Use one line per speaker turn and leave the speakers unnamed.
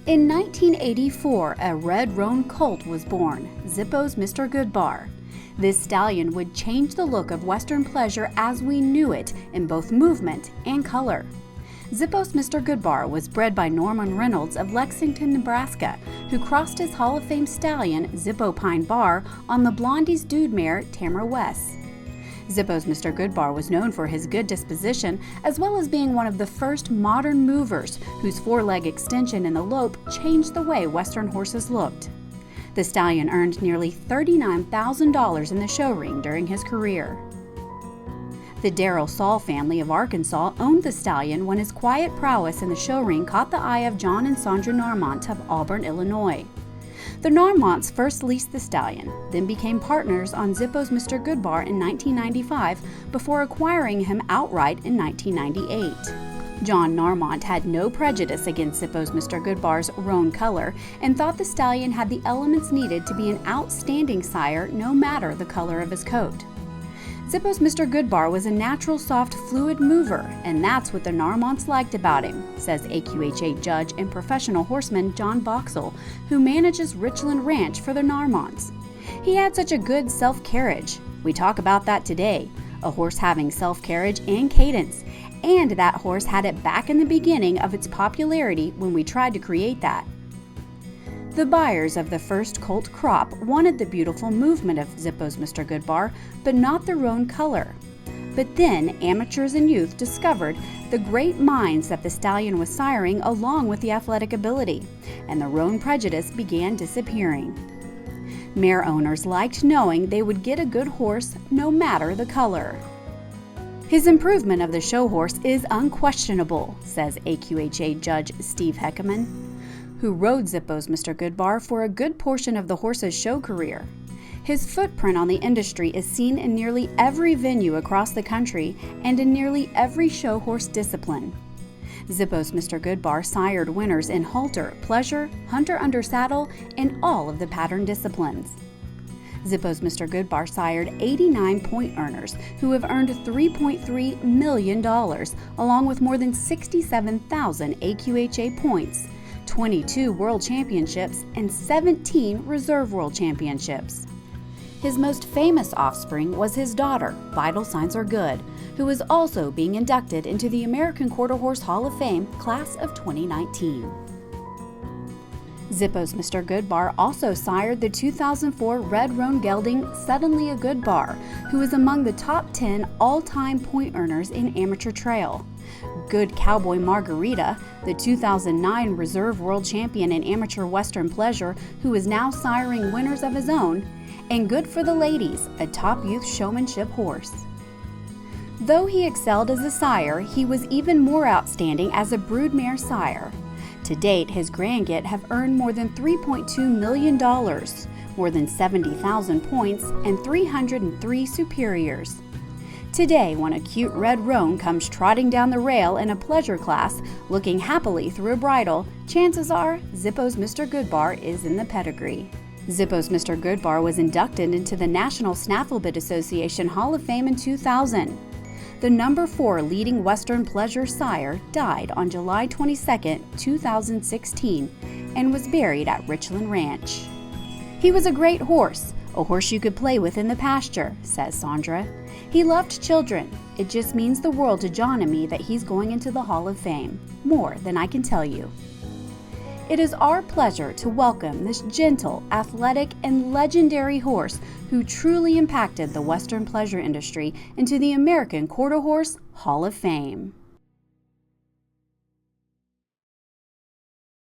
In 1984, a red roan colt was born, Zippos Mr Good Bar. This stallion would change the look of Western pleasure as we knew it in both movement and color. Zippos Mr Good Bar was bred by Norman Reynolds of Lexington, Nebraska, who crossed his Hall of Fame stallion, Zippo Pine Bar, on the Blondie's Dude mare, Tamara West. Zippos Mr Good Bar was known for his good disposition, as well as being one of the first modern movers whose four-leg extension in the lope changed the way Western horses looked. The stallion earned nearly $39,000 in the show ring during his career. The Darrell Saul family of Arkansas owned the stallion when his quiet prowess in the show ring caught the eye of John and Sandra Narmont of Auburn, Illinois. The Narmonts first leased the stallion, then became partners on Zippos Mr Good Bar in 1995 before acquiring him outright in 1998. John Narmont had no prejudice against Zippos Mr Good Bar's roan color and thought the stallion had the elements needed to be an outstanding sire no matter the color of his coat. Zippos Mr Good Bar was a natural soft fluid mover, and that's what the Narmonts liked about him, says AQHA judge and professional horseman John Boxell, who manages Richland Ranch for the Narmonts. He had such a good self-carriage. We talk about that today, a horse having self-carriage and cadence, and that horse had it back in the beginning of its popularity when we tried to create that. The buyers of the first colt crop wanted the beautiful movement of Zippos Mr Good Bar, but not the roan color. But then amateurs and youth discovered the great minds that the stallion was siring along with the athletic ability, and the roan prejudice began disappearing. Mare owners liked knowing they would get a good horse no matter the color. His improvement of the show horse is unquestionable, says AQHA judge Steve Heckeman, who rode Zippos Mr Good Bar for a good portion of the horse's show career. His footprint on the industry is seen in nearly every venue across the country and in nearly every show horse discipline. Zippos Mr Good Bar sired winners in halter, pleasure, hunter under saddle, and all of the pattern disciplines. Zippos Mr Good Bar sired 89 point earners who have earned $3.3 million, along with more than 67,000 AQHA points, 22 World Championships, and 17 Reserve World Championships. His most famous offspring was his daughter, Vital Signs Are Good, who is also being inducted into the American Quarter Horse Hall of Fame Class of 2019. Zippos Mr Good Bar also sired the 2004 Red Roan gelding Suddenly a Good Bar, who is among the top 10 all-time point earners in amateur trail. Good Cowboy Margarita, the 2009 Reserve World Champion in amateur Western pleasure, who is now siring winners of his own, and Good for the Ladies, a top youth showmanship horse. Though he excelled as a sire, he was even more outstanding as a broodmare sire. To date, his grandget have earned more than $3.2 million, more than 70,000 points, and 303 superiors. Today, when a cute red roan comes trotting down the rail in a pleasure class, looking happily through a bridle, chances are Zippos Mr Good Bar is in the pedigree. Zippos Mr Good Bar was inducted into the National Snafflebit Association Hall of Fame in 2000. The number 4 leading Western pleasure sire died on July 22, 2016, and was buried at Richland Ranch. He was a great horse, a horse you could play with in the pasture, says Sandra. He loved children. It just means the world to John and me that he's going into the Hall of Fame, more than I can tell you. It is our pleasure to welcome this gentle, athletic, and legendary horse who truly impacted the Western pleasure industry into the American Quarter Horse Hall of Fame.